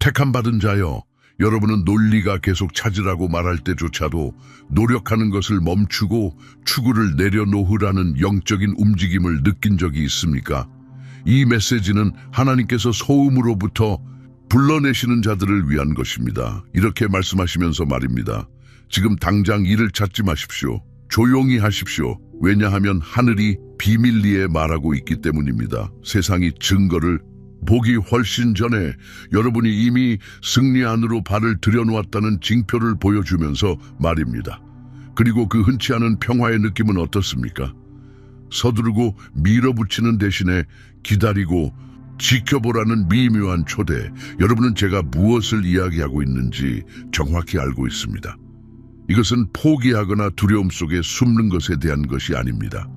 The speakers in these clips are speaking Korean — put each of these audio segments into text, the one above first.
택함 받은 자여, 여러분은 논리가 계속 찾으라고 말할 때조차도 노력하는 것을 멈추고 추구를 내려놓으라는 영적인 움직임을 느낀 적이 있습니까? 이 메시지는 하나님께서 소음으로부터 불러내시는 자들을 위한 것입니다. 이렇게 말씀하시면서 말입니다. 지금 당장 일을 찾지 마십시오. 조용히 하십시오. 왜냐하면 하늘이 비밀리에 말하고 있기 때문입니다. 세상이 증거를 보기 훨씬 전에 여러분이 이미 승리 안으로 발을 들여놓았다는 징표를 보여주면서 말입니다. 그리고 그 흔치 않은 평화의 느낌은 어떻습니까? 서두르고 밀어붙이는 대신에 기다리고 지켜보라는 미묘한 초대. 여러분은 제가 무엇을 이야기하고 있는지 정확히 알고 있습니다. 이것은 포기하거나 두려움 속에 숨는 것에 대한 것이 아닙니다.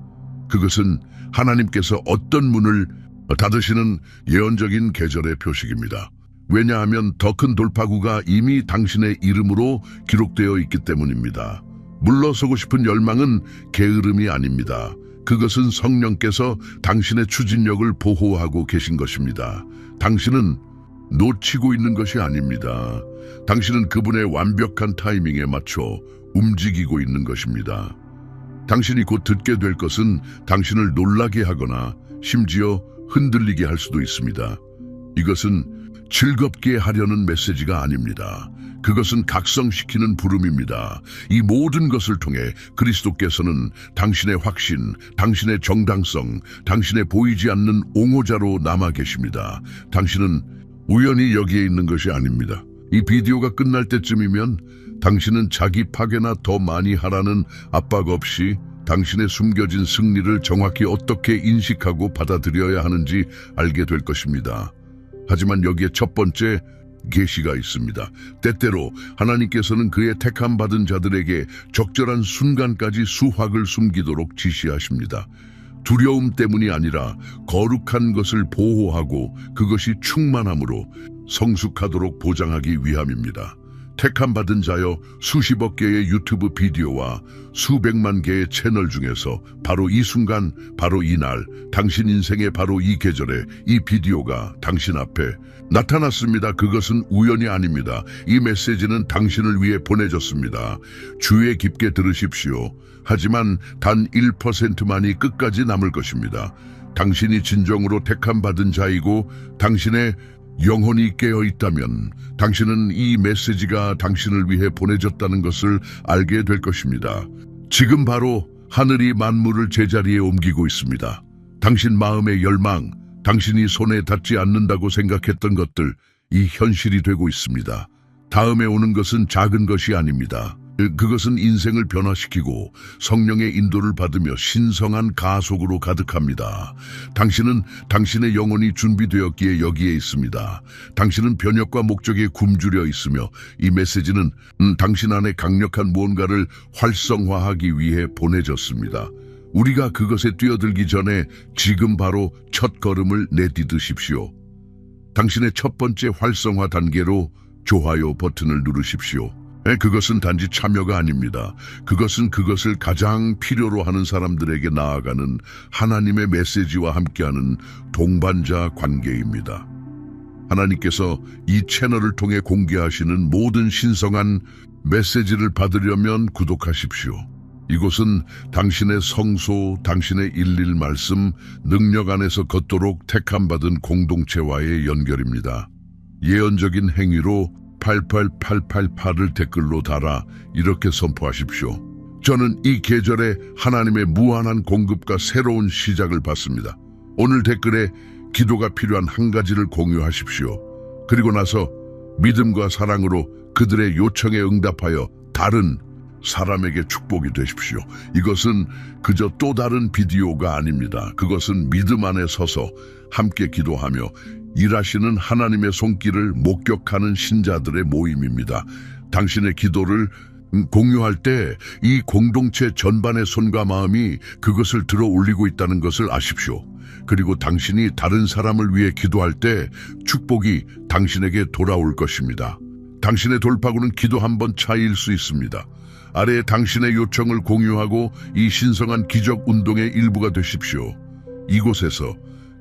그것은 하나님께서 어떤 문을 닫으시는 예언적인 계절의 표식입니다. 왜냐하면 더 큰 돌파구가 이미 당신의 이름으로 기록되어 있기 때문입니다. 물러서고 싶은 열망은 게으름이 아닙니다. 그것은 성령께서 당신의 추진력을 보호하고 계신 것입니다. 당신은 놓치고 있는 것이 아닙니다. 당신은 그분의 완벽한 타이밍에 맞춰 움직이고 있는 것입니다. 당신이 곧 듣게 될 것은 당신을 놀라게 하거나 심지어 흔들리게 할 수도 있습니다. 이것은 즐겁게 하려는 메시지가 아닙니다. 그것은 각성시키는 부름입니다. 이 모든 것을 통해 그리스도께서는 당신의 확신, 당신의 정당성, 당신의 보이지 않는 옹호자로 남아 계십니다. 당신은 우연히 여기에 있는 것이 아닙니다. 이 비디오가 끝날 때쯤이면 당신은 자기 파괴나 더 많이 하라는 압박 없이 당신의 숨겨진 승리를 정확히 어떻게 인식하고 받아들여야 하는지 알게 될 것입니다. 하지만 여기에 첫 번째 계시가 있습니다. 때때로 하나님께서는 그의 택함 받은 자들에게 적절한 순간까지 수확을 숨기도록 지시하십니다. 두려움 때문이 아니라 거룩한 것을 보호하고 그것이 충만함으로 성숙하도록 보장하기 위함입니다. 택함 받은 자여, 수십억 개의 유튜브 비디오와 수백만 개의 채널 중에서 바로 이 순간, 바로 이 날, 당신 인생의 바로 이 계절에 이 비디오가 당신 앞에 나타났습니다. 그것은 우연이 아닙니다. 이 메시지는 당신을 위해 보내졌습니다. 주의 깊게 들으십시오. 하지만 단 1%만이 끝까지 남을 것입니다. 당신이 진정으로 택함 받은 자이고 당신의 영혼이 깨어 있다면 당신은 이 메시지가 당신을 위해 보내졌다는 것을 알게 될 것입니다. 지금 바로 하늘이 만물을 제자리에 옮기고 있습니다. 당신 마음의 열망, 당신이 손에 닿지 않는다고 생각했던 것들, 이 현실이 되고 있습니다. 다음에 오는 것은 작은 것이 아닙니다. 그것은 인생을 변화시키고 성령의 인도를 받으며 신성한 가속으로 가득합니다. 당신은 당신의 영혼이 준비되었기에 여기에 있습니다. 당신은 변혁과 목적에 굶주려 있으며 이 메시지는 당신 안에 강력한 무언가를 활성화하기 위해 보내졌습니다. 우리가 그것에 뛰어들기 전에 지금 바로 첫 걸음을 내디드십시오. 당신의 첫 번째 활성화 단계로 좋아요 버튼을 누르십시오. 그것은 단지 참여가 아닙니다. 그것은 그것을 가장 필요로 하는 사람들에게 나아가는 하나님의 메시지와 함께하는 동반자 관계입니다. 하나님께서 이 채널을 통해 공개하시는 모든 신성한 메시지를 받으려면 구독하십시오. 이곳은 당신의 성소, 당신의 일일 말씀, 능력 안에서 걷도록 택함받은 공동체와의 연결입니다. 예언적인 행위로 88888을 댓글로 달아 이렇게 선포하십시오. 저는 이 계절에 하나님의 무한한 공급과 새로운 시작을 받습니다. 오늘 댓글에 기도가 필요한 한 가지를 공유하십시오. 그리고 나서 믿음과 사랑으로 그들의 요청에 응답하여 다른 사람에게 축복이 되십시오. 이것은 그저 또 다른 비디오가 아닙니다. 그것은 믿음 안에 서서 함께 기도하며 일하시는 하나님의 손길을 목격하는 신자들의 모임입니다. 당신의 기도를 공유할 때 이 공동체 전반의 손과 마음이 그것을 들어 올리고 있다는 것을 아십시오. 그리고 당신이 다른 사람을 위해 기도할 때 축복이 당신에게 돌아올 것입니다. 당신의 돌파구는 기도 한 번 차이일 수 있습니다. 아래에 당신의 요청을 공유하고 이 신성한 기적 운동의 일부가 되십시오. 이곳에서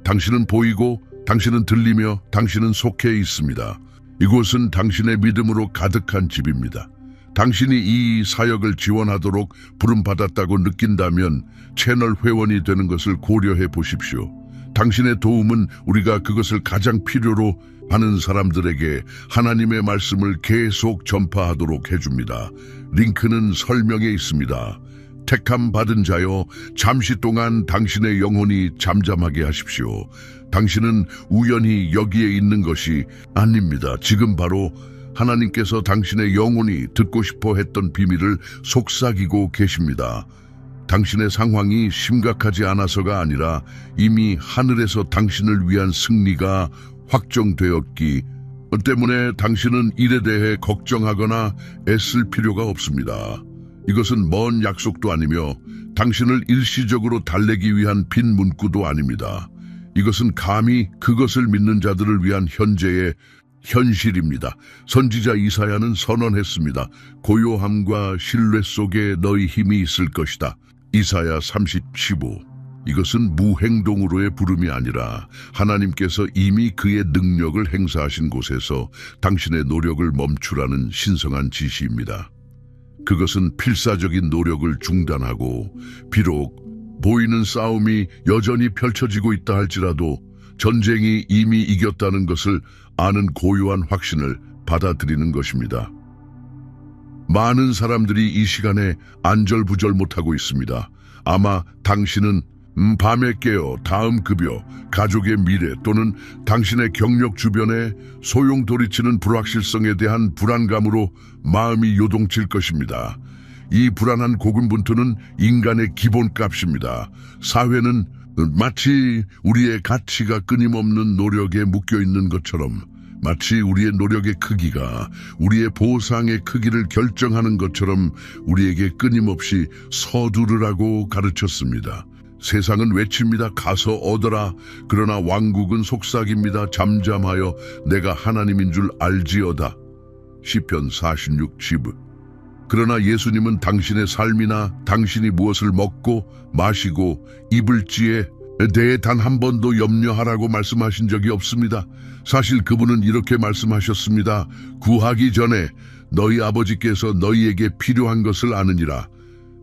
당신은 보이고 당신은 들리며 당신은 속해 있습니다. 이곳은 당신의 믿음으로 가득한 집입니다. 당신이 이 사역을 지원하도록 부름받았다고 느낀다면 채널 회원이 되는 것을 고려해 보십시오. 당신의 도움은 우리가 그것을 가장 필요로 하는 사람들에게 하나님의 말씀을 계속 전파하도록 해줍니다. 링크는 설명에 있습니다. 택함 받은 자여, 잠시 동안 당신의 영혼이 잠잠하게 하십시오. 당신은 우연히 여기에 있는 것이 아닙니다. 지금 바로 하나님께서 당신의 영혼이 듣고 싶어 했던 비밀을 속삭이고 계십니다. 당신의 상황이 심각하지 않아서가 아니라 이미 하늘에서 당신을 위한 승리가 확정되었기 때문에 당신은 일에 대해 걱정하거나 애쓸 필요가 없습니다. 이것은 먼 약속도 아니며 당신을 일시적으로 달래기 위한 빈 문구도 아닙니다. 이것은 감히 그것을 믿는 자들을 위한 현재의 현실입니다. 선지자 이사야는 선언했습니다. 고요함과 신뢰 속에 너희 힘이 있을 것이다. 이사야 30:15. 이것은 무행동으로의 부름이 아니라 하나님께서 이미 그의 능력을 행사하신 곳에서 당신의 노력을 멈추라는 신성한 지시입니다. 그것은 필사적인 노력을 중단하고 비록 보이는 싸움이 여전히 펼쳐지고 있다 할지라도 전쟁이 이미 이겼다는 것을 아는 고요한 확신을 받아들이는 것입니다. 많은 사람들이 이 시간에 안절부절 못하고 있습니다. 아마 당신은 밤에 깨어 다음 급여, 가족의 미래 또는 당신의 경력 주변에 소용돌이치는 불확실성에 대한 불안감으로 마음이 요동칠 것입니다. 이 불안한 고군분투는 인간의 기본값입니다. 사회는 마치 우리의 가치가 끊임없는 노력에 묶여있는 것처럼, 마치 우리의 노력의 크기가 우리의 보상의 크기를 결정하는 것처럼 우리에게 끊임없이 서두르라고 가르쳤습니다. 세상은 외칩니다. 가서 얻어라. 그러나 왕국은 속삭입니다. 잠잠하여 내가 하나님인 줄 알지어다. 시편 46:10. 그러나 예수님은 당신의 삶이나 당신이 무엇을 먹고 마시고 입을지에 대해 단 한 번도 염려하라고 말씀하신 적이 없습니다. 사실 그분은 이렇게 말씀하셨습니다. 구하기 전에 너희 아버지께서 너희에게 필요한 것을 아느니라.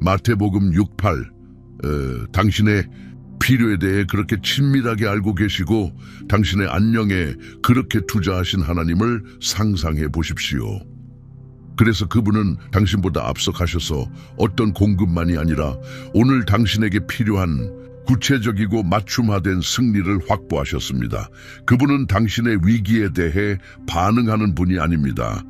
마태복음 6:8. 당신의 필요에 대해 그렇게 친밀하게 알고 계시고 당신의 안녕에 그렇게 투자하신 하나님을 상상해 보십시오. 그래서 그분은 당신보다 앞서 가셔서 어떤 공급만이 아니라 오늘 당신에게 필요한 구체적이고 맞춤화된 승리를 확보하셨습니다. 그분은 당신의 위기에 대해 반응하는 분이 아닙니다.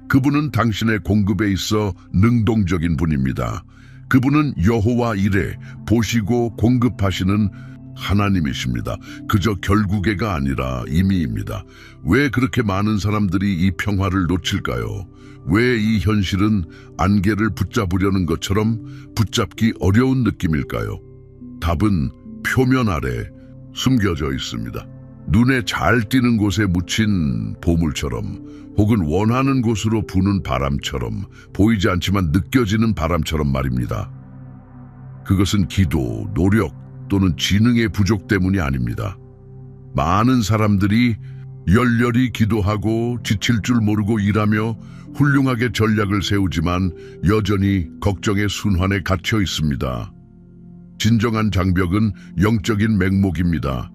그분은 당신의 공급에 있어 능동적인 분입니다. 그분은 여호와 이레, 보시고 공급하시는 하나님이십니다. 그저 결국에가 아니라 이미입니다. 왜 그렇게 많은 사람들이 이 평화를 놓칠까요? 왜 이 현실은 안개를 붙잡으려는 것처럼 붙잡기 어려운 느낌일까요? 답은 표면 아래 숨겨져 있습니다. 눈에 잘 띄는 곳에 묻힌 보물처럼, 혹은 원하는 곳으로 부는 바람처럼, 보이지 않지만 느껴지는 바람처럼 말입니다. 그것은 기도, 노력 또는 지능의 부족 때문이 아닙니다. 많은 사람들이 열렬히 기도하고 지칠 줄 모르고 일하며 훌륭하게 전략을 세우지만 여전히 걱정의 순환에 갇혀 있습니다. 진정한 장벽은 영적인 맹목입니다.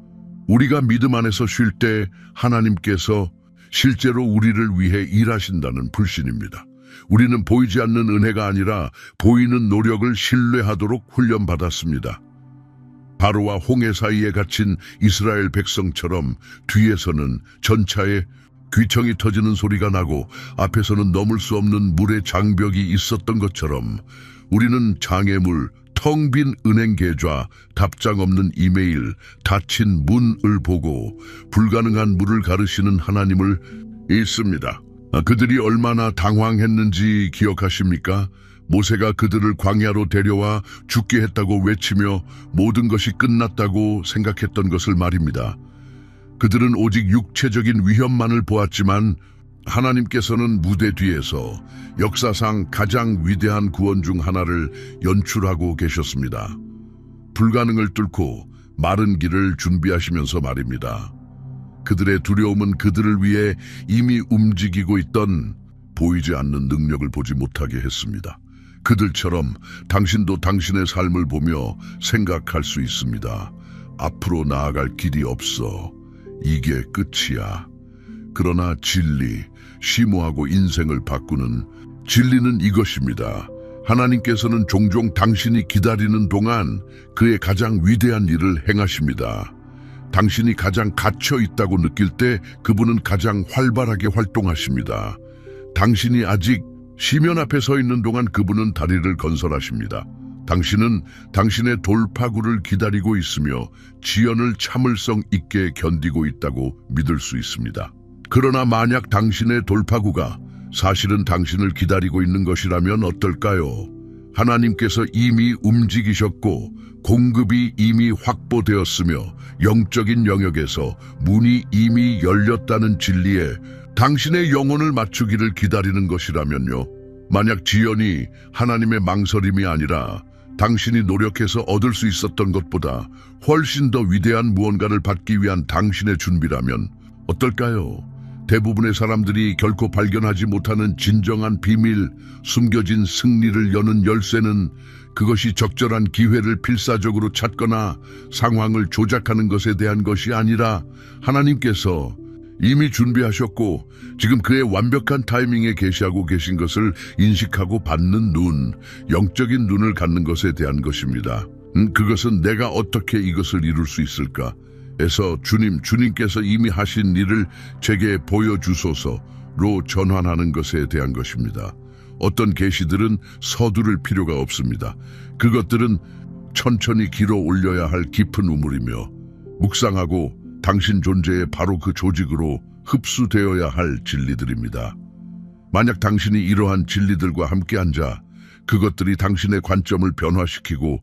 우리가 믿음 안에서 쉴 때 하나님께서 실제로 우리를 위해 일하신다는 불신입니다. 우리는 보이지 않는 은혜가 아니라 보이는 노력을 신뢰하도록 훈련받았습니다. 바로와 홍해 사이에 갇힌 이스라엘 백성처럼 뒤에서는 전차에 귀청이 터지는 소리가 나고 앞에서는 넘을 수 없는 물의 장벽이 있었던 것처럼 우리는 장애물, 텅 빈 은행 계좌, 답장 없는 이메일, 닫힌 문을 보고 불가능한 물을 가르시는 하나님을 잊습니다. 그들이 얼마나 당황했는지 기억하십니까? 모세가 그들을 광야로 데려와 죽게 했다고 외치며 모든 것이 끝났다고 생각했던 것을 말입니다. 그들은 오직 육체적인 위협만을 보았지만 하나님께서는 무대 뒤에서 역사상 가장 위대한 구원 중 하나를 연출하고 계셨습니다. 불가능을 뚫고 마른 길을 준비하시면서 말입니다. 그들의 두려움은 그들을 위해 이미 움직이고 있던 보이지 않는 능력을 보지 못하게 했습니다. 그들처럼 당신도 당신의 삶을 보며 생각할 수 있습니다. 앞으로 나아갈 길이 없어. 이게 끝이야. 그러나 진리, 심오하고 인생을 바꾸는 진리는 이것입니다. 하나님께서는 종종 당신이 기다리는 동안 그의 가장 위대한 일을 행하십니다. 당신이 가장 갇혀 있다고 느낄 때 그분은 가장 활발하게 활동하십니다. 당신이 아직 시면 앞에 서 있는 동안 그분은 다리를 건설하십니다. 당신은 당신의 돌파구를 기다리고 있으며 지연을 참을성 있게 견디고 있다고 믿을 수 있습니다. 그러나 만약 당신의 돌파구가 사실은 당신을 기다리고 있는 것이라면 어떨까요? 하나님께서 이미 움직이셨고 공급이 이미 확보되었으며 영적인 영역에서 문이 이미 열렸다는 진리에 당신의 영혼을 맞추기를 기다리는 것이라면요. 만약 지연이 하나님의 망설임이 아니라 당신이 노력해서 얻을 수 있었던 것보다 훨씬 더 위대한 무언가를 받기 위한 당신의 준비라면 어떨까요? 대부분의 사람들이 결코 발견하지 못하는 진정한 비밀, 숨겨진 승리를 여는 열쇠는 그것이 적절한 기회를 필사적으로 찾거나 상황을 조작하는 것에 대한 것이 아니라 하나님께서 이미 준비하셨고 지금 그의 완벽한 타이밍에 계시하고 계신 것을 인식하고 받는 눈, 영적인 눈을 갖는 것에 대한 것입니다. 그것은 내가 어떻게 이것을 이룰 수 있을까? 에서 주님께서 이미 하신 일을 제게 보여주소서로 전환하는 것에 대한 것입니다. 어떤 계시들은 서두를 필요가 없습니다. 그것들은 천천히 길어 올려야 할 깊은 우물이며 묵상하고 당신 존재의 바로 그 조직으로 흡수되어야 할 진리들입니다. 만약 당신이 이러한 진리들과 함께 앉아 그것들이 당신의 관점을 변화시키고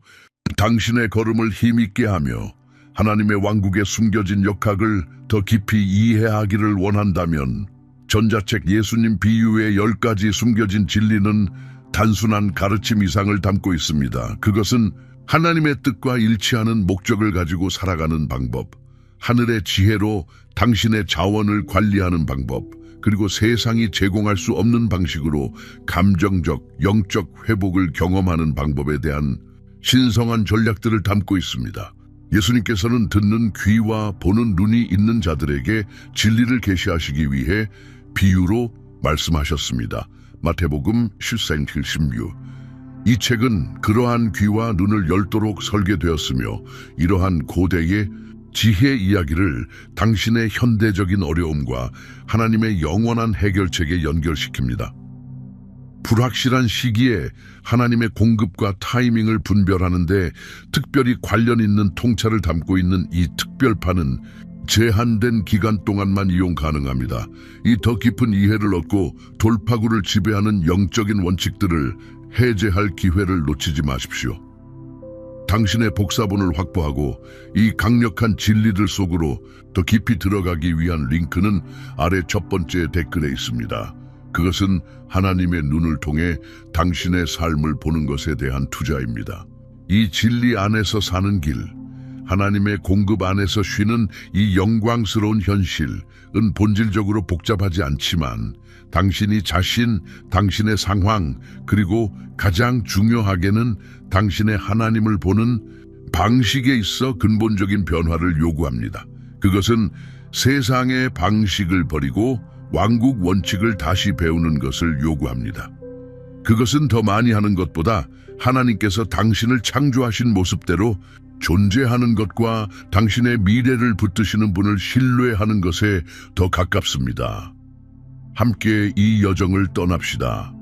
당신의 걸음을 힘있게 하며 하나님의 왕국에 숨겨진 역학을 더 깊이 이해하기를 원한다면 전자책 예수님 비유의 10가지 숨겨진 진리는 단순한 가르침 이상을 담고 있습니다. 그것은 하나님의 뜻과 일치하는 목적을 가지고 살아가는 방법, 하늘의 지혜로 당신의 자원을 관리하는 방법, 그리고 세상이 제공할 수 없는 방식으로 감정적, 영적 회복을 경험하는 방법에 대한 신성한 전략들을 담고 있습니다. 예수님께서는 듣는 귀와 보는 눈이 있는 자들에게 진리를 계시하시기 위해 비유로 말씀하셨습니다. 마태복음 10장 76. 이 책은 그러한 귀와 눈을 열도록 설계되었으며 이러한 고대의 지혜 이야기를 당신의 현대적인 어려움과 하나님의 영원한 해결책에 연결시킵니다. 불확실한 시기에 하나님의 공급과 타이밍을 분별하는데 특별히 관련 있는 통찰을 담고 있는 이 특별판은 제한된 기간 동안만 이용 가능합니다. 이 더 깊은 이해를 얻고 돌파구를 지배하는 영적인 원칙들을 해제할 기회를 놓치지 마십시오. 당신의 복사본을 확보하고 이 강력한 진리들 속으로 더 깊이 들어가기 위한 링크는 아래 첫 번째 댓글에 있습니다. 그것은 하나님의 눈을 통해 당신의 삶을 보는 것에 대한 투자입니다. 이 진리 안에서 사는 길, 하나님의 공급 안에서 쉬는 이 영광스러운 현실은 본질적으로 복잡하지 않지만 당신이 자신, 당신의 상황, 그리고 가장 중요하게는 당신의 하나님을 보는 방식에 있어 근본적인 변화를 요구합니다. 그것은 세상의 방식을 버리고 왕국 원칙을 다시 배우는 것을 요구합니다. 그것은 더 많이 하는 것보다 하나님께서 당신을 창조하신 모습대로 존재하는 것과 당신의 미래를 붙드시는 분을 신뢰하는 것에 더 가깝습니다. 함께 이 여정을 떠납시다.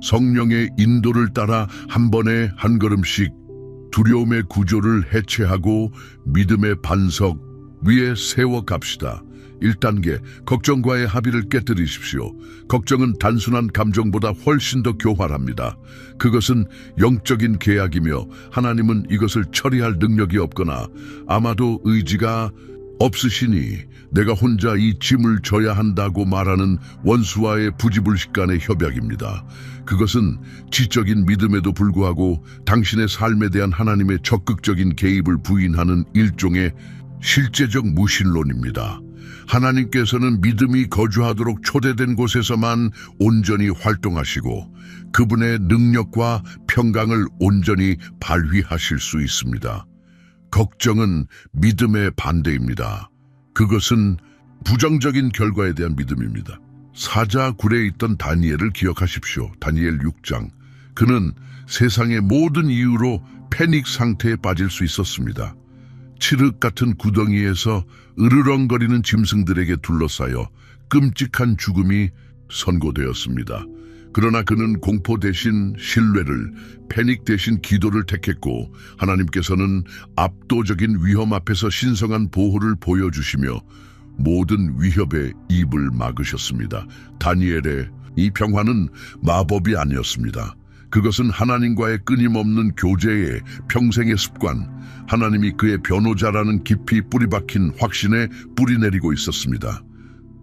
성령의 인도를 따라 한 번에 한 걸음씩 두려움의 구조를 해체하고 믿음의 반석 위에 세워 갑시다. 1단계, 걱정과의 합의를 깨뜨리십시오. 걱정은 단순한 감정보다 훨씬 더 교활합니다. 그것은 영적인 계약이며 하나님은 이것을 처리할 능력이 없거나 아마도 의지가 없으시니 내가 혼자 이 짐을 져야 한다고 말하는 원수와의 부지불식 간의 협약입니다. 그것은 지적인 믿음에도 불구하고 당신의 삶에 대한 하나님의 적극적인 개입을 부인하는 일종의 실제적 무신론입니다. 하나님께서는 믿음이 거주하도록 초대된 곳에서만 온전히 활동하시고 그분의 능력과 평강을 온전히 발휘하실 수 있습니다. 걱정은 믿음의 반대입니다. 그것은 부정적인 결과에 대한 믿음입니다. 사자 굴에 있던 다니엘을 기억하십시오. 다니엘 6장. 그는 세상의 모든 이유로 패닉 상태에 빠질 수 있었습니다. 칠흑 같은 구덩이에서 으르렁거리는 짐승들에게 둘러싸여 끔찍한 죽음이 선고되었습니다. 그러나 그는 공포 대신 신뢰를, 패닉 대신 기도를 택했고 하나님께서는 압도적인 위험 앞에서 신성한 보호를 보여주시며 모든 위협의 입을 막으셨습니다. 다니엘의 이 평화는 마법이 아니었습니다. 그것은 하나님과의 끊임없는 교제의 평생의 습관, 하나님이 그의 변호자라는 깊이 뿌리박힌 확신에 뿌리내리고 있었습니다.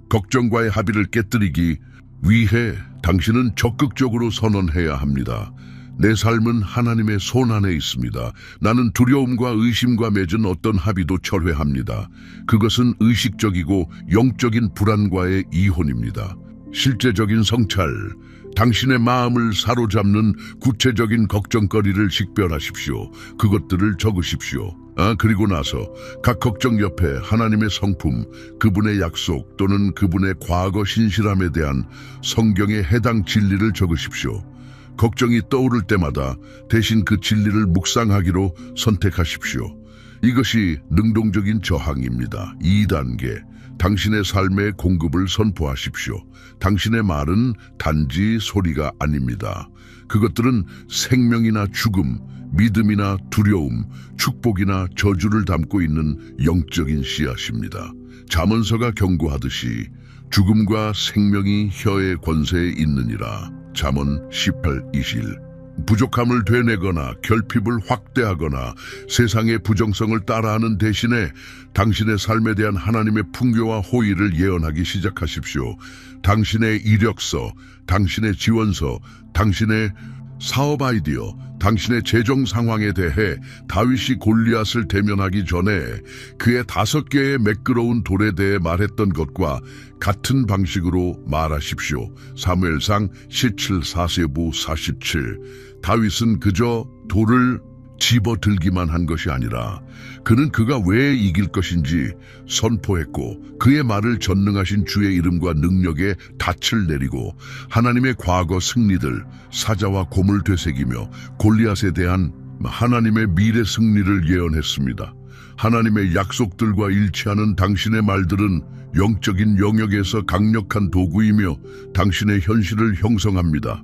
걱정과의 합의를 깨뜨리기 위해 당신은 적극적으로 선언해야 합니다. 내 삶은 하나님의 손 안에 있습니다. 나는 두려움과 의심과 맺은 어떤 합의도 철회합니다. 그것은 의식적이고 영적인 불안과의 이혼입니다. 실제적인 성찰, 당신의 마음을 사로잡는 구체적인 걱정거리를 식별하십시오. 그것들을 적으십시오. 그리고 나서 각 걱정 옆에 하나님의 성품, 그분의 약속 또는 그분의 과거 신실함에 대한 성경의 해당 진리를 적으십시오. 걱정이 떠오를 때마다 대신 그 진리를 묵상하기로 선택하십시오. 이것이 능동적인 저항입니다. 2단계. 당신의 삶의 공급을 선포하십시오. 당신의 말은 단지 소리가 아닙니다. 그것들은 생명이나 죽음, 믿음이나 두려움, 축복이나 저주를 담고 있는 영적인 씨앗입니다. 잠언서가 경고하듯이 죽음과 생명이 혀의 권세에 있느니라. 잠언 18:21. 부족함을 되뇌거나 결핍을 확대하거나 세상의 부정성을 따라하는 대신에 당신의 삶에 대한 하나님의 풍요와 호의를 예언하기 시작하십시오. 당신의 이력서, 당신의 지원서, 당신의 사업 아이디어, 당신의 재정 상황에 대해 다윗이 골리앗을 대면하기 전에 그의 5개의 매끄러운 돌에 대해 말했던 것과 같은 방식으로 말하십시오. 사무엘상 17-4세부 47. 다윗은 그저 돌을 집어들기만 한 것이 아니라 그는 그가 왜 이길 것인지 선포했고 그의 말을 전능하신 주의 이름과 능력에 닻을 내리고 하나님의 과거 승리들, 사자와 곰을 되새기며 골리앗에 대한 하나님의 미래 승리를 예언했습니다. 하나님의 약속들과 일치하는 당신의 말들은 영적인 영역에서 강력한 도구이며 당신의 현실을 형성합니다.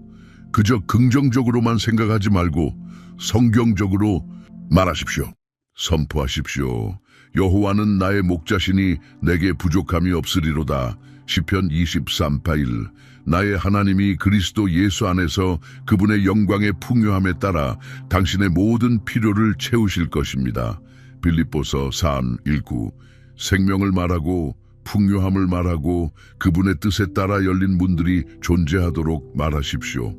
그저 긍정적으로만 생각하지 말고 성경적으로 말하십시오. 선포하십시오. 여호와는 나의 목자시니 내게 부족함이 없으리로다. 시편 23:8. 나의 하나님이 그리스도 예수 안에서 그분의 영광의 풍요함에 따라 당신의 모든 필요를 채우실 것입니다. 빌립보서 3:19. 생명을 말하고 풍요함을 말하고 그분의 뜻에 따라 열린 문들이 존재하도록 말하십시오.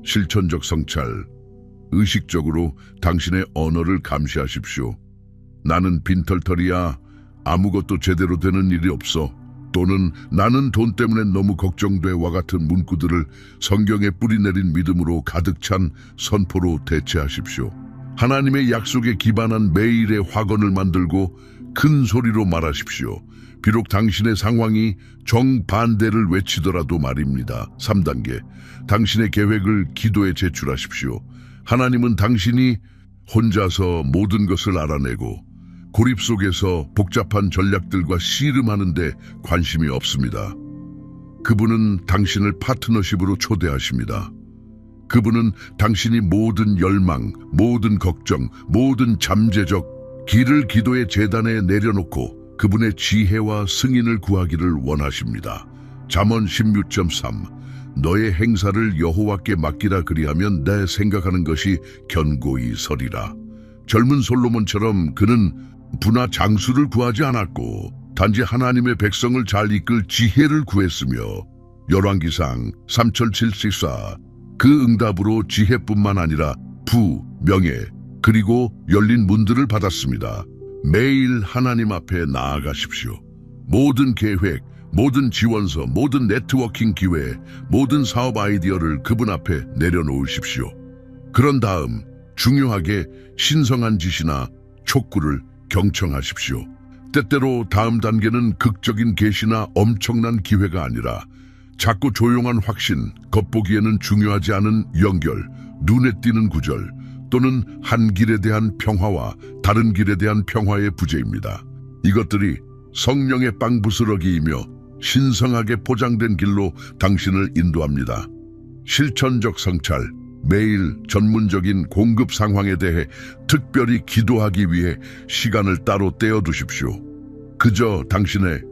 실천적 성찰. 의식적으로 당신의 언어를 감시하십시오. 나는 빈털털이야. 아무것도 제대로 되는 일이 없어. 또는 나는 돈 때문에 너무 걱정돼와 같은 문구들을 성경에 뿌리내린 믿음으로 가득 찬 선포로 대체하십시오. 하나님의 약속에 기반한 매일의 화건을 만들고 큰 소리로 말하십시오. 비록 당신의 상황이 정반대를 외치더라도 말입니다. 3단계. 당신의 계획을 기도에 제출하십시오. 하나님은 당신이 혼자서 모든 것을 알아내고 고립 속에서 복잡한 전략들과 씨름하는 데 관심이 없습니다. 그분은 당신을 파트너십으로 초대하십니다. 그분은 당신이 모든 열망, 모든 걱정, 모든 잠재적 길을 기도의 제단에 내려놓고 그분의 지혜와 승인을 구하기를 원하십니다. 잠언 16.3. 너의 행사를 여호와께 맡기라 그리하면 내 생각하는 것이 견고히 서리라. 젊은 솔로몬처럼 그는 부나 장수를 구하지 않았고 단지 하나님의 백성을 잘 이끌 지혜를 구했으며 열왕기상 3:7-4 그 응답으로 지혜뿐만 아니라 부, 명예, 그리고 열린 문들을 받았습니다. 매일 하나님 앞에 나아가십시오. 모든 계획, 모든 지원서, 모든 네트워킹 기회, 모든 사업 아이디어를 그분 앞에 내려놓으십시오. 그런 다음 중요하게 신성한 지시나 촉구를 경청하십시오. 때때로 다음 단계는 극적인 계시나 엄청난 기회가 아니라 작고 조용한 확신, 겉보기에는 중요하지 않은 연결, 눈에 띄는 구절 또는 한 길에 대한 평화와 다른 길에 대한 평화의 부재입니다. 이것들이 성령의 빵부스러기이며 신성하게 포장된 길로 당신을 인도합니다. 실천적 성찰, 매일 전문적인 공급 상황에 대해 특별히 기도하기 위해 시간을 따로 떼어두십시오. 그저 당신의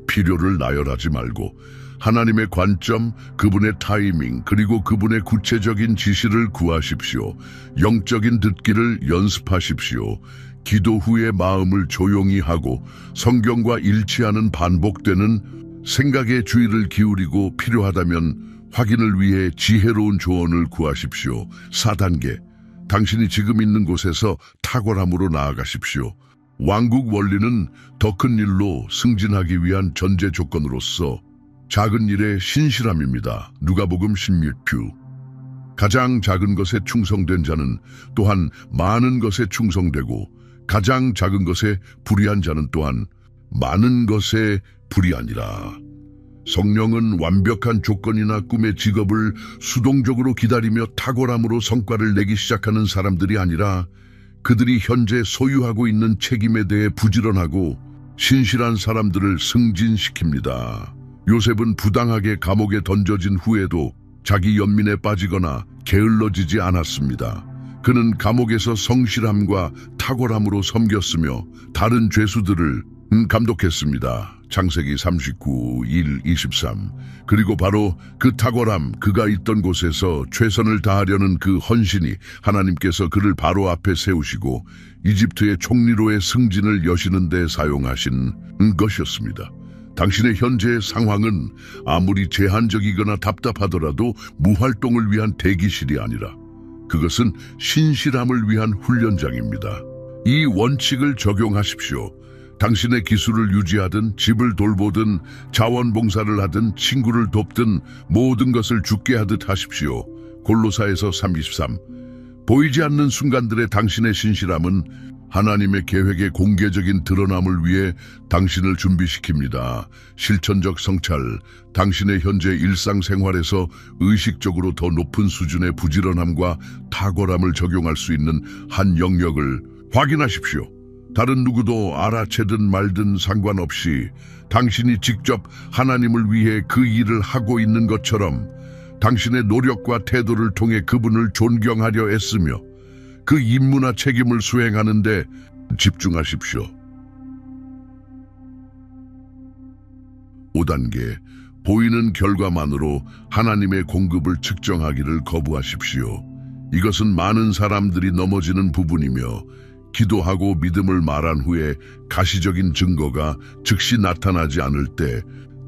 필요를 나열하지 말고 하나님의 관점, 그분의 타이밍, 그리고 그분의 구체적인 지시를 구하십시오. 영적인 듣기를 연습하십시오. 기도 후에 마음을 조용히 하고 성경과 일치하는 반복되는 생각에 주의를 기울이고 필요하다면 확인을 위해 지혜로운 조언을 구하십시오. 4단계, 당신이 지금 있는 곳에서 탁월함으로 나아가십시오. 왕국 원리는 더 큰 일로 승진하기 위한 전제 조건으로서 작은 일의 신실함입니다. 누가복음 16표. 가장 작은 것에 충성된 자는 또한 많은 것에 충성되고 가장 작은 것에 불의한 자는 또한 많은 것에 불의하니라. 성령은 완벽한 조건이나 꿈의 직업을 수동적으로 기다리며 탁월함으로 성과를 내기 시작하는 사람들이 아니라 그들이 현재 소유하고 있는 책임에 대해 부지런하고 신실한 사람들을 승진시킵니다. 요셉은 부당하게 감옥에 던져진 후에도 자기 연민에 빠지거나 게을러지지 않았습니다. 그는 감옥에서 성실함과 탁월함으로 섬겼으며 다른 죄수들을 감독했습니다. 창세기 39, 1, 23. 그리고 바로 그 탁월함, 그가 있던 곳에서 최선을 다하려는 그 헌신이 하나님께서 그를 바로 앞에 세우시고 이집트의 총리로의 승진을 여시는 데 사용하신 것이었습니다. 당신의 현재의 상황은 아무리 제한적이거나 답답하더라도 무활동을 위한 대기실이 아니라 그것은 신실함을 위한 훈련장입니다. 이 원칙을 적용하십시오. 당신의 기술을 유지하든 집을 돌보든 자원봉사를 하든 친구를 돕든 모든 것을 죽게 하듯 하십시오. 골로사에서 3:23. 보이지 않는 순간들의 당신의 신실함은 하나님의 계획의 공개적인 드러남을 위해 당신을 준비시킵니다. 실천적 성찰, 당신의 현재 일상생활에서 의식적으로 더 높은 수준의 부지런함과 탁월함을 적용할 수 있는 한 영역을 확인하십시오. 다른 누구도 알아채든 말든 상관없이 당신이 직접 하나님을 위해 그 일을 하고 있는 것처럼 당신의 노력과 태도를 통해 그분을 존경하려 애쓰며 그 임무나 책임을 수행하는 데 집중하십시오. 5단계, 보이는 결과만으로 하나님의 공급을 측정하기를 거부하십시오. 이것은 많은 사람들이 넘어지는 부분이며 기도하고 믿음을 말한 후에 가시적인 증거가 즉시 나타나지 않을 때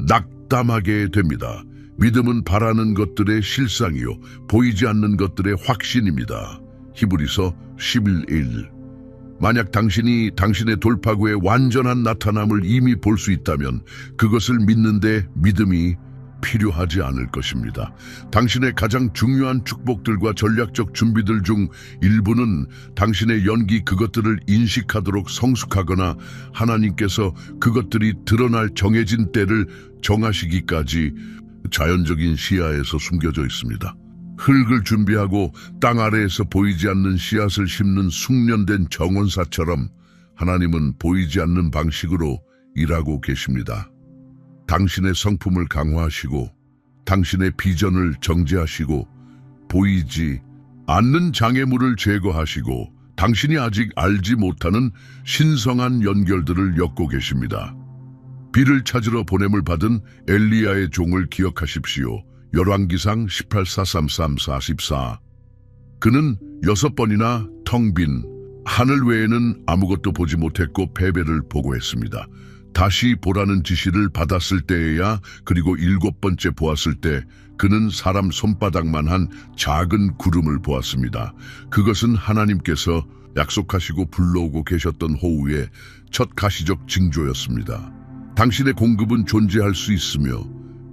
낙담하게 됩니다. 믿음은 바라는 것들의 실상이요 보이지 않는 것들의 확신입니다. 히브리서 11:1. 만약 당신이 당신의 돌파구의 완전한 나타남을 이미 볼 수 있다면 그것을 믿는데 믿음이 필요하지 않을 것입니다. 당신의 가장 중요한 축복들과 전략적 준비들 중 일부는 당신의 연기 그것들을 인식하도록 성숙하거나 하나님께서 그것들이 드러날 정해진 때를 정하시기까지 자연적인 시야에서 숨겨져 있습니다. 흙을 준비하고 땅 아래에서 보이지 않는 씨앗을 심는 숙련된 정원사처럼 하나님은 보이지 않는 방식으로 일하고 계십니다. 당신의 성품을 강화하시고 당신의 비전을 정제하시고 보이지 않는 장애물을 제거하시고 당신이 아직 알지 못하는 신성한 연결들을 엮고 계십니다. 비를 찾으러 보냄을 받은 엘리야의 종을 기억하십시오. 열왕기상 18:4-33-44. 그는 6번이나 텅 빈 하늘 외에는 아무것도 보지 못했고 패배를 보고했습니다. 다시 보라는 지시를 받았을 때에야 그리고 7번째 보았을 때 그는 사람 손바닥만 한 작은 구름을 보았습니다. 그것은 하나님께서 약속하시고 불러오고 계셨던 호우의 첫 가시적 징조였습니다. 당신의 공급은 존재할 수 있으며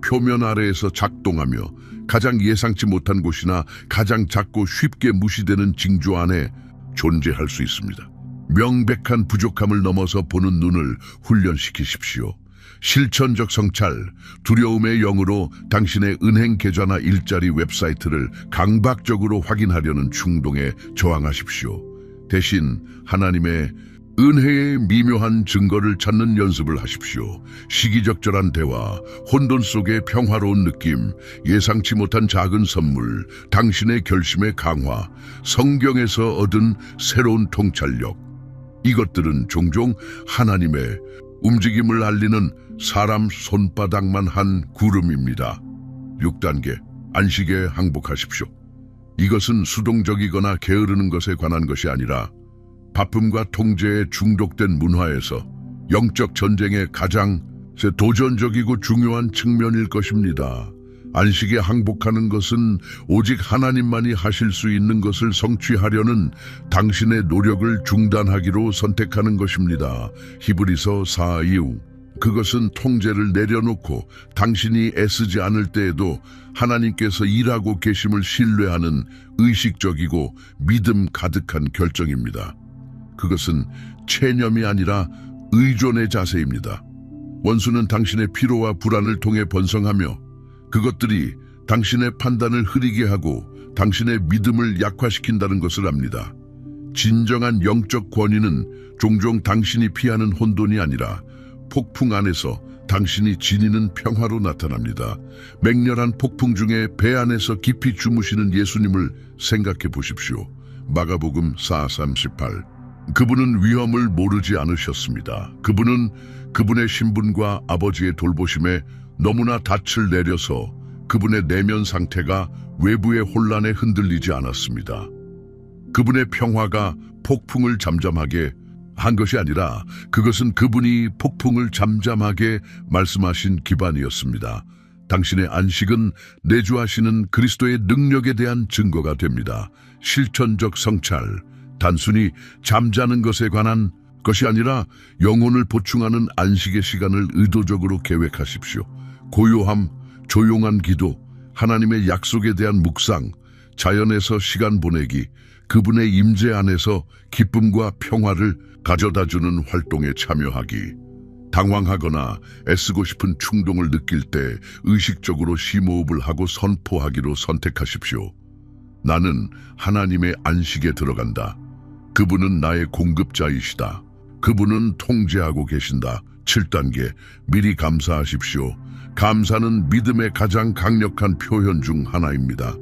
표면 아래에서 작동하며 가장 예상치 못한 곳이나 가장 작고 쉽게 무시되는 징조 안에 존재할 수 있습니다. 명백한 부족함을 넘어서 보는 눈을 훈련시키십시오. 실천적 성찰, 두려움의 영으로 당신의 은행 계좌나 일자리 웹사이트를 강박적으로 확인하려는 충동에 저항하십시오. 대신 하나님의 은혜의 미묘한 증거를 찾는 연습을 하십시오. 시기적절한 대화, 혼돈 속의 평화로운 느낌, 예상치 못한 작은 선물, 당신의 결심의 강화, 성경에서 얻은 새로운 통찰력. 이것들은 종종 하나님의 움직임을 알리는 사람 손바닥만 한 구름입니다. 6단계, 안식에 항복하십시오. 이것은 수동적이거나 게으르는 것에 관한 것이 아니라 바쁨과 통제에 중독된 문화에서 영적 전쟁의 가장 도전적이고 중요한 측면일 것입니다. 안식에 항복하는 것은 오직 하나님만이 하실 수 있는 것을 성취하려는 당신의 노력을 중단하기로 선택하는 것입니다. 히브리서 4:2. 그것은 통제를 내려놓고 당신이 애쓰지 않을 때에도 하나님께서 일하고 계심을 신뢰하는 의식적이고 믿음 가득한 결정입니다. 그것은 체념이 아니라 의존의 자세입니다. 원수는 당신의 피로와 불안을 통해 번성하며 그것들이 당신의 판단을 흐리게 하고 당신의 믿음을 약화시킨다는 것을 압니다. 진정한 영적 권위는 종종 당신이 피하는 혼돈이 아니라 폭풍 안에서 당신이 지니는 평화로 나타납니다. 맹렬한 폭풍 중에 배 안에서 깊이 주무시는 예수님을 생각해 보십시오. 마가복음 4:38. 그분은 위험을 모르지 않으셨습니다. 그분은 그분의 신분과 아버지의 돌보심에 너무나 닻을 내려서 그분의 내면 상태가 외부의 혼란에 흔들리지 않았습니다. 그분의 평화가 폭풍을 잠잠하게 한 것이 아니라 그것은 그분이 폭풍을 잠잠하게 말씀하신 기반이었습니다. 당신의 안식은 내주하시는 그리스도의 능력에 대한 증거가 됩니다. 실천적 성찰, 단순히 잠자는 것에 관한 것이 아니라 영혼을 보충하는 안식의 시간을 의도적으로 계획하십시오. 고요함, 조용한 기도, 하나님의 약속에 대한 묵상, 자연에서 시간 보내기, 그분의 임재 안에서 기쁨과 평화를 가져다주는 활동에 참여하기. 당황하거나 애쓰고 싶은 충동을 느낄 때 의식적으로 심호흡을 하고 선포하기로 선택하십시오. 나는 하나님의 안식에 들어간다. 그분은 나의 공급자이시다. 그분은 통제하고 계신다. 7단계, 미리 감사하십시오. 감사는 믿음의 가장 강력한 표현 중 하나입니다.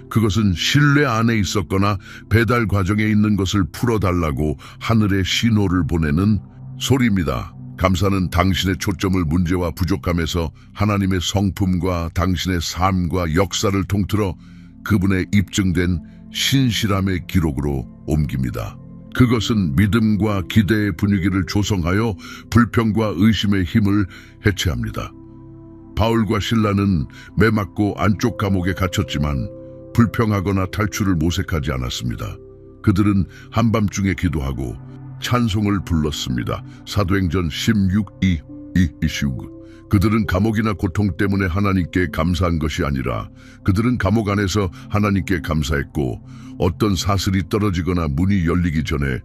그것은 신뢰 안에 있었거나 배달 과정에 있는 것을 풀어달라고 하늘에 신호를 보내는 소리입니다. 감사는 당신의 초점을 문제와 부족함에서 하나님의 성품과 당신의 삶과 역사를 통틀어 그분의 입증된 신실함의 기록으로 옮깁니다. 그것은 믿음과 기대의 분위기를 조성하여 불평과 의심의 힘을 해체합니다. 바울과 실라는 매맞고 안쪽 감옥에 갇혔지만 불평하거나 탈출을 모색하지 않았습니다. 그들은 한밤중에 기도하고 찬송을 불렀습니다. 사도행전 16:26. 그들은 감옥이나 고통 때문에 하나님께 감사한 것이 아니라 그들은 감옥 안에서 하나님께 감사했고 어떤 사슬이 떨어지거나 문이 열리기 전에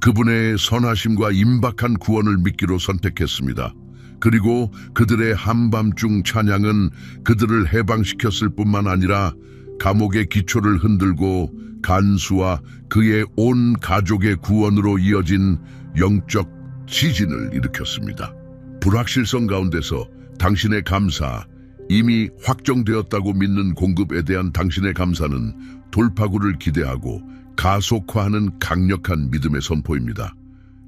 그분의 선하심과 임박한 구원을 믿기로 선택했습니다. 그리고 그들의 한밤중 찬양은 그들을 해방시켰을 뿐만 아니라 감옥의 기초를 흔들고 간수와 그의 온 가족의 구원으로 이어진 영적 지진을 일으켰습니다. 불확실성 가운데서 당신의 감사, 이미 확정되었다고 믿는 공급에 대한 당신의 감사는 돌파구를 기대하고 가속화하는 강력한 믿음의 선포입니다.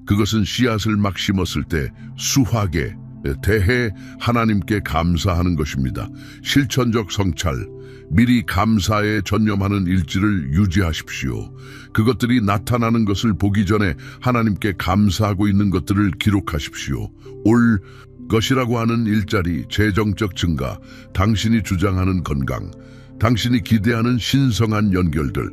그것은 씨앗을 막 심었을 때 수확에 대해 하나님께 감사하는 것입니다. 실천적 성찰, 미리 감사에 전념하는 일지를 유지하십시오. 그것들이 나타나는 것을 보기 전에 하나님께 감사하고 있는 것들을 기록하십시오. 올 것이라고 하는 일자리, 재정적 증가, 당신이 주장하는 건강, 당신이 기대하는 신성한 연결들.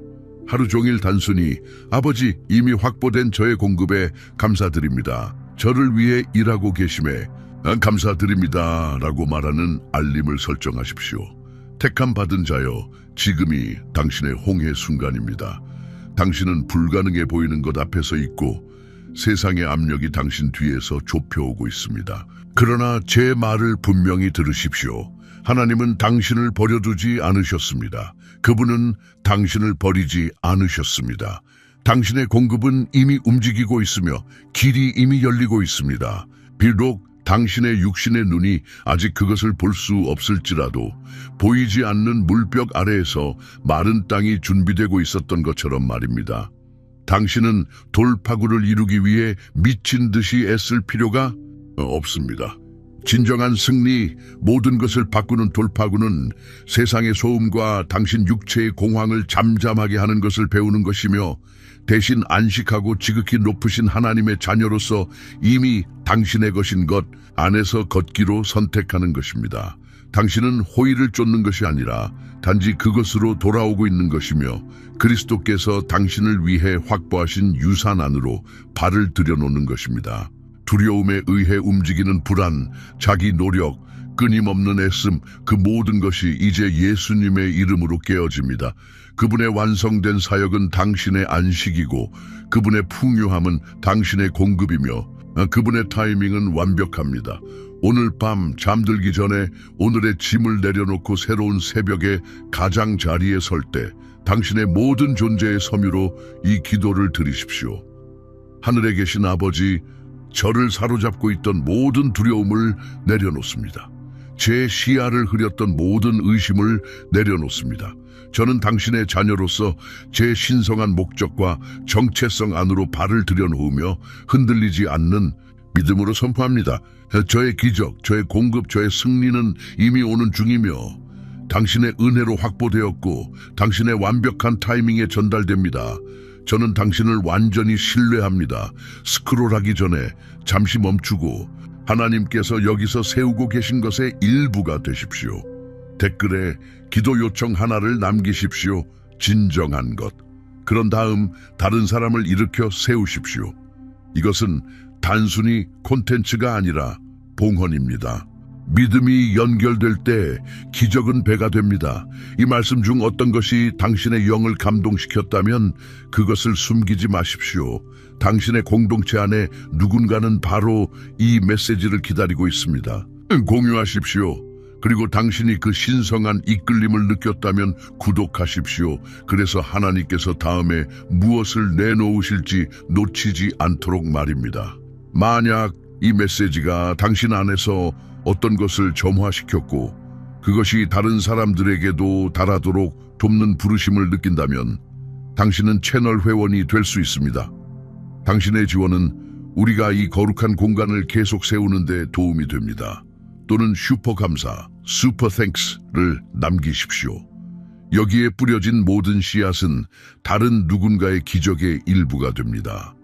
하루 종일 단순히 아버지, 이미 확보된 저의 공급에 감사드립니다. 저를 위해 일하고 계심에 감사드립니다 라고 말하는 알림을 설정하십시오. 택함 받은 자여, 지금이 당신의 홍해 순간입니다. 당신은 불가능해 보이는 것 앞에 서 있고 세상의 압력이 당신 뒤에서 좁혀오고 있습니다. 그러나 제 말을 분명히 들으십시오. 하나님은 당신을 버려두지 않으셨습니다. 그분은 당신을 버리지 않으셨습니다. 당신의 공급은 이미 움직이고 있으며 길이 이미 열리고 있습니다. 비록 당신의 육신의 눈이 아직 그것을 볼 수 없을지라도 보이지 않는 물벽 아래에서 마른 땅이 준비되고 있었던 것처럼 말입니다. 당신은 돌파구를 이루기 위해 미친 듯이 애쓸 필요가 없습니다. 진정한 승리, 모든 것을 바꾸는 돌파구는 세상의 소음과 당신 육체의 공황을 잠잠하게 하는 것을 배우는 것이며 대신 안식하고 지극히 높으신 하나님의 자녀로서 이미 당신의 것인 것 안에서 걷기로 선택하는 것입니다. 당신은 호의를 쫓는 것이 아니라 단지 그것으로 돌아오고 있는 것이며 그리스도께서 당신을 위해 확보하신 유산 안으로 발을 들여놓는 것입니다. 두려움에 의해 움직이는 불안, 자기 노력, 끊임없는 애씀, 그 모든 것이 이제 예수님의 이름으로 깨어집니다. 그분의 완성된 사역은 당신의 안식이고 그분의 풍요함은 당신의 공급이며 그분의 타이밍은 완벽합니다. 오늘 밤 잠들기 전에 오늘의 짐을 내려놓고 새로운 새벽에 가장자리에 설 때 당신의 모든 존재의 섬유로 이 기도를 드리십시오. 하늘에 계신 아버지, 저를 사로잡고 있던 모든 두려움을 내려놓습니다. 제 시야를 흐렸던 모든 의심을 내려놓습니다. 저는 당신의 자녀로서 제 신성한 목적과 정체성 안으로 발을 들여놓으며 흔들리지 않는 믿음으로 선포합니다. 저의 기적, 저의 공급, 저의 승리는 이미 오는 중이며 당신의 은혜로 확보되었고 당신의 완벽한 타이밍에 전달됩니다. 저는 당신을 완전히 신뢰합니다. 스크롤하기 전에 잠시 멈추고 하나님께서 여기서 세우고 계신 것의 일부가 되십시오. 댓글에 기도 요청 하나를 남기십시오. 진정한 것. 그런 다음 다른 사람을 일으켜 세우십시오. 이것은 단순히 콘텐츠가 아니라 봉헌입니다. 믿음이 연결될 때 기적은 배가 됩니다. 이 말씀 중 어떤 것이 당신의 영을 감동시켰다면 그것을 숨기지 마십시오. 당신의 공동체 안에 누군가는 바로 이 메시지를 기다리고 있습니다. 공유하십시오. 그리고 당신이 그 신성한 이끌림을 느꼈다면 구독하십시오. 그래서 하나님께서 다음에 무엇을 내놓으실지 놓치지 않도록 말입니다. 만약 이 메시지가 당신 안에서 어떤 것을 점화시켰고 그것이 다른 사람들에게도 달하도록 돕는 부르심을 느낀다면 당신은 채널 회원이 될 수 있습니다. 당신의 지원은 우리가 이 거룩한 공간을 계속 세우는 데 도움이 됩니다. 또는 슈퍼 감사, 슈퍼 땡스를 남기십시오. 여기에 뿌려진 모든 씨앗은 다른 누군가의 기적의 일부가 됩니다.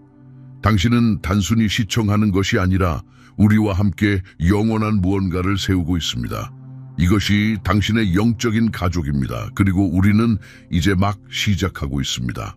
당신은 단순히 시청하는 것이 아니라 우리와 함께 영원한 무언가를 세우고 있습니다. 이것이 당신의 영적인 가족입니다. 그리고 우리는 이제 막 시작하고 있습니다.